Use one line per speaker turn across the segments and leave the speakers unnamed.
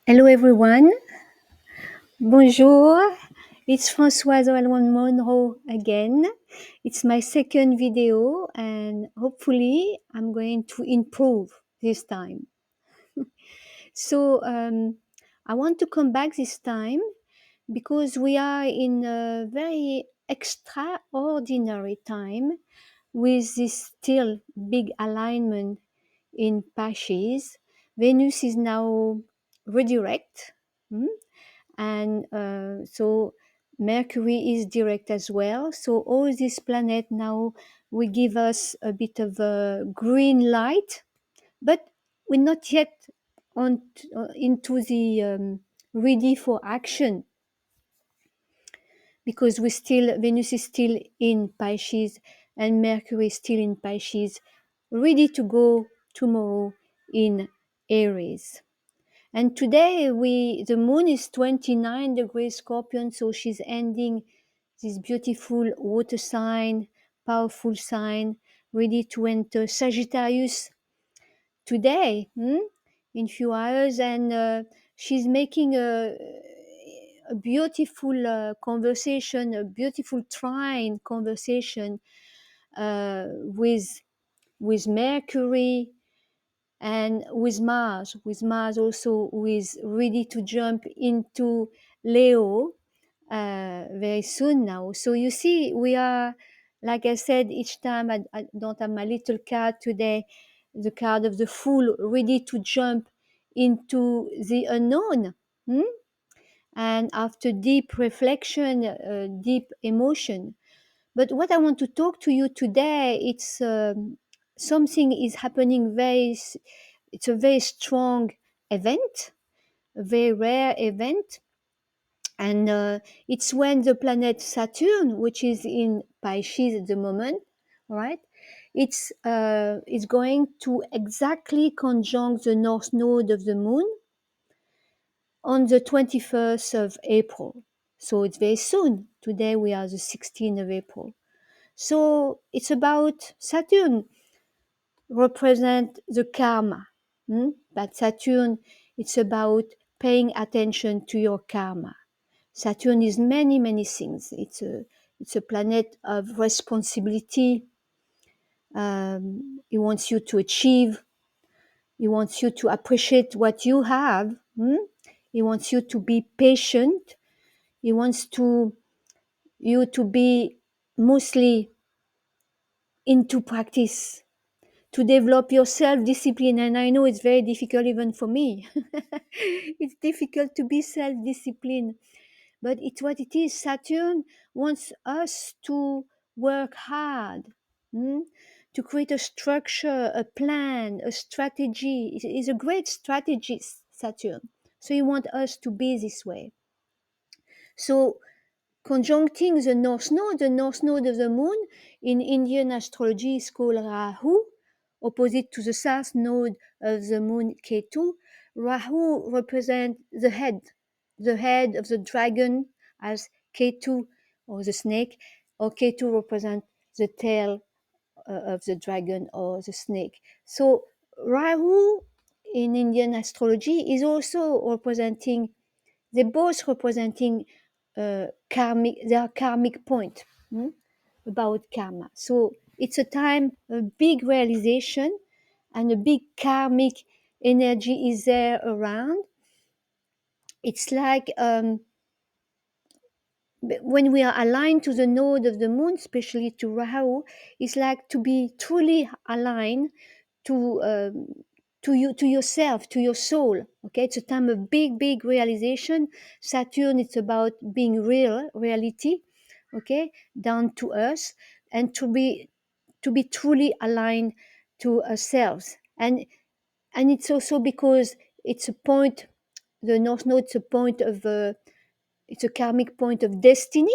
Hello everyone. Bonjour. It's Françoise Monroe again. It's my second video and hopefully I'm going to improve this time. So I want to come back this time because we are in a very extraordinary time with this still big alignment in Pisces. Venus is now redirect. hmm? and so Mercury is direct as well. So all these planets now will give us a bit of a green light, but we're not yet into the ready for action because we still Venus is still in Pisces and Mercury is still in Pisces, ready to go tomorrow in Aries. And today the moon is 29 degrees Scorpion, so she's ending this beautiful water sign, powerful sign, ready to enter Sagittarius today, in few hours, and she's making a beautiful conversation, a beautiful trine conversation with Mercury and with Mars also, who is ready to jump into Leo very soon now. So you see, we are, like I said, each time I don't have my little card today, the card of the Fool, ready to jump into the unknown. hmm? And after deep reflection, deep emotion. But what I want to talk to you today, it's something is happening it's a very strong event, a very rare event, and it's when the planet Saturn, which is in Pisces at the moment, right? It's going to exactly conjunct the north node of the moon on the 21st of April. So it's very soon. Today we are the 16th of April. So it's about Saturn represent the karma. But Saturn, it's about paying attention to your karma. Saturn is many, many things. It's a planet of responsibility. It wants you to achieve. It wants you to appreciate what you have. It wants you to be patient. It wants you to be mostly into practice, to develop your self-discipline. And I know it's very difficult even for me. It's difficult to be self-disciplined, but it's what it is. Saturn wants us to work hard, hmm, to create a structure, a plan, a strategy. It's a great strategist, Saturn. So he wants us to be this way. So conjuncting the north node of the moon in Indian astrology is called Rahu, opposite to the south node of the moon Ketu. Rahu represents the head of the dragon, as Ketu or the snake, or Ketu represents the tail of the dragon or the snake. So Rahu in Indian astrology is also representing, they're both representing their karmic point, about karma. So it's a time, a big realization and a big karmic energy is there around. It's like when we are aligned to the node of the moon, especially to Rahu, it's like to be truly aligned to you, to yourself, to your soul. Okay, it's a time of big realization. Saturn, it's about being reality. Okay, down to earth, and to be truly aligned to ourselves. And it's also because it's a point. The North Node, it's a point of it's a karmic point of destiny.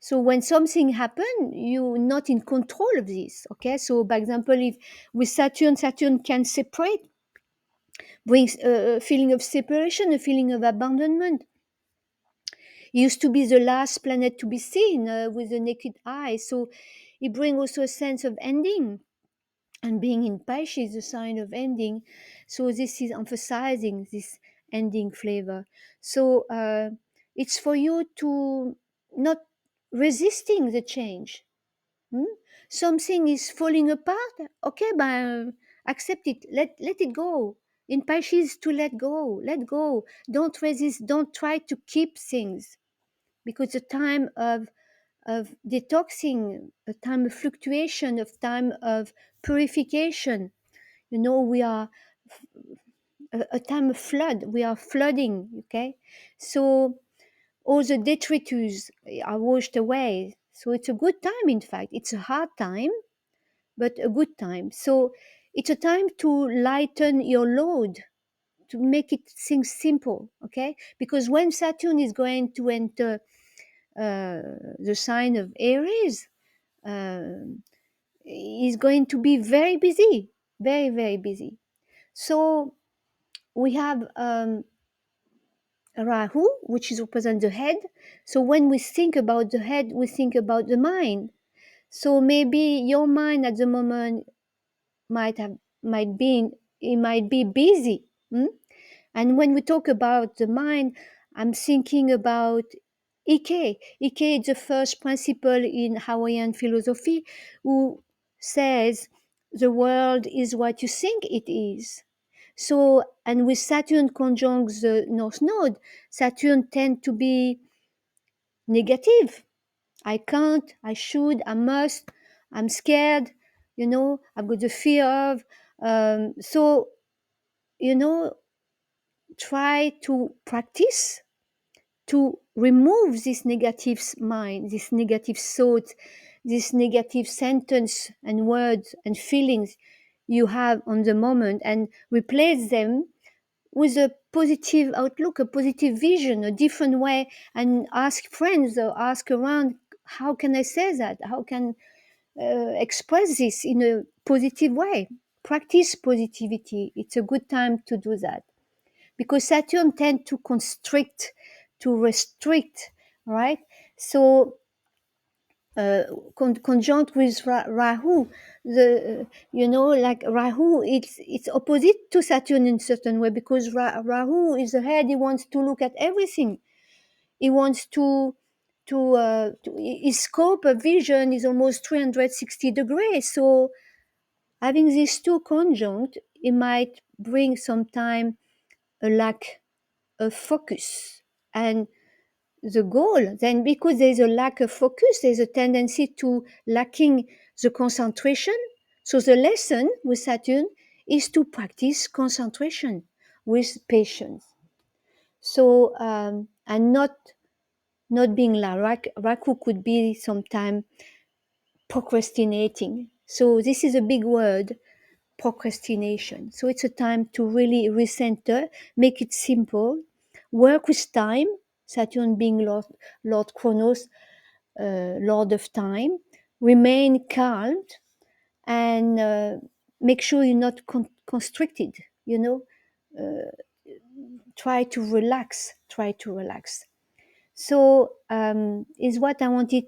So when something happen, you're not in control of this. Okay, so by example, if with Saturn can separate, brings a feeling of separation, a feeling of abandonment. It used to be the last planet to be seen with the naked eye, so it brings also a sense of ending. And being in Pisces is a sign of ending, so this is emphasizing this ending flavor. So it's for you to not resisting the change. Hmm? Something is falling apart. Okay, but accept it. Let it go. In Pisces, to let go. Let go. Don't resist. Don't try to keep things, because a time of detoxing, a time of fluctuation, of time of purification. You know, we are a time of flood. We are flooding. Okay, so all the detritus are washed away. So it's a good time. In fact, it's a hard time, but a good time. So it's a time to lighten your load, to make it things simple. Okay, because when Saturn is going to enter the sign of Aries, um, is going to be very busy, very, very busy. So we have Rahu, which is represent the head. So when we think about the head, we think about the mind. So maybe your mind at the moment might have might be it might be busy. Hmm? And when we talk about the mind, I'm thinking about Ike. Ike is the first principle in Hawaiian philosophy who says the world is what you think it is. So, and with Saturn conjunct the North Node, Saturn tend to be negative. I can't, I should, I must, I'm scared, I've got the fear of. So, you know, try to practice to remove this negative mind, this negative thought, this negative sentence and words and feelings you have on the moment, and replace them with a positive outlook, a positive vision, a different way, and ask friends or ask around, how can I say that? How can express this in a positive way? Practice positivity. It's a good time to do that, because Saturn tend to constrict, to restrict, right? So uh, conjunct with Rahu, like Rahu, it's opposite to Saturn in certain way, because Rahu is the head. He wants to look at everything. He wants to his scope of vision is almost 360 degrees. So having these two conjunct, it might bring sometime a lack of focus. And the goal, then, because there's a lack of focus, there's a tendency to lacking the concentration. So the lesson with Saturn is to practice concentration with patience. So and not being like Raku could be sometime procrastinating. So this is a big word, procrastination. So it's a time to really recenter, make it simple, work with time. Saturn being Lord Chronos, Lord of Time, remain calm, and make sure you're not constricted. Uh, try to relax. Try to relax. So is what I wanted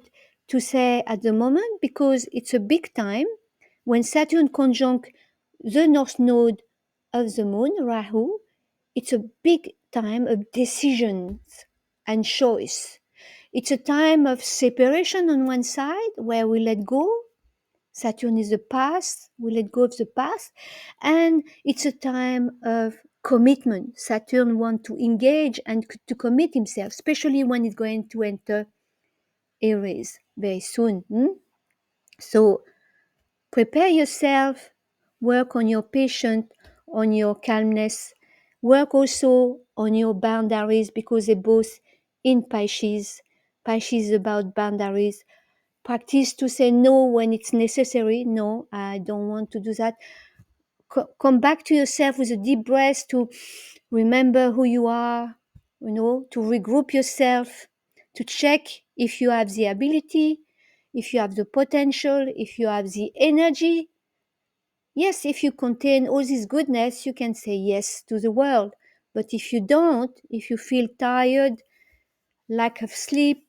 to say at the moment, because it's a big time when Saturn conjunct the North Node of the Moon, Rahu. It's a big time of decisions and choice. It's a time of separation on one side, where we let go. Saturn is the past, we let go of the past. And it's a time of commitment. Saturn wants to engage and to commit himself, especially when he's going to enter Aries very soon. So prepare yourself, work on your patience, on your calmness, work also on your boundaries, because they're both in Pisces. Pisces is about boundaries. Practice to say no when it's necessary. No, I don't want to do that. Come back to yourself with a deep breath to remember who you are, to regroup yourself, to check if you have the ability, if you have the potential, if you have the energy. Yes, if you contain all this goodness, you can say yes to the world. But if you don't, if you feel tired, lack of sleep,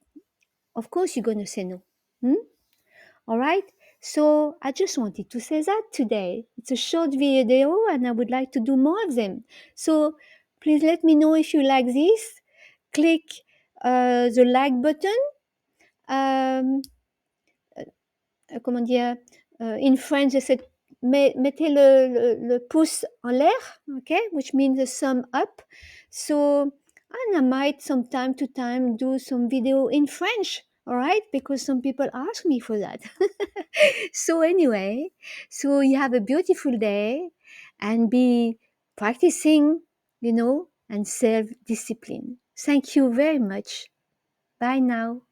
of course you're going to say no. All right. So I just wanted to say that today. It's a short video and I would like to do more of them. So Please let me know if you like this. Click the like button. Um, Comment dire, in French, they said, mettez le pouce en l'air, okay, which means a thumb up. So, and I might from time to time do some video in French, all right, because some people ask me for that. So, anyway, so you have a beautiful day and be practicing, and self discipline. Thank you very much. Bye now.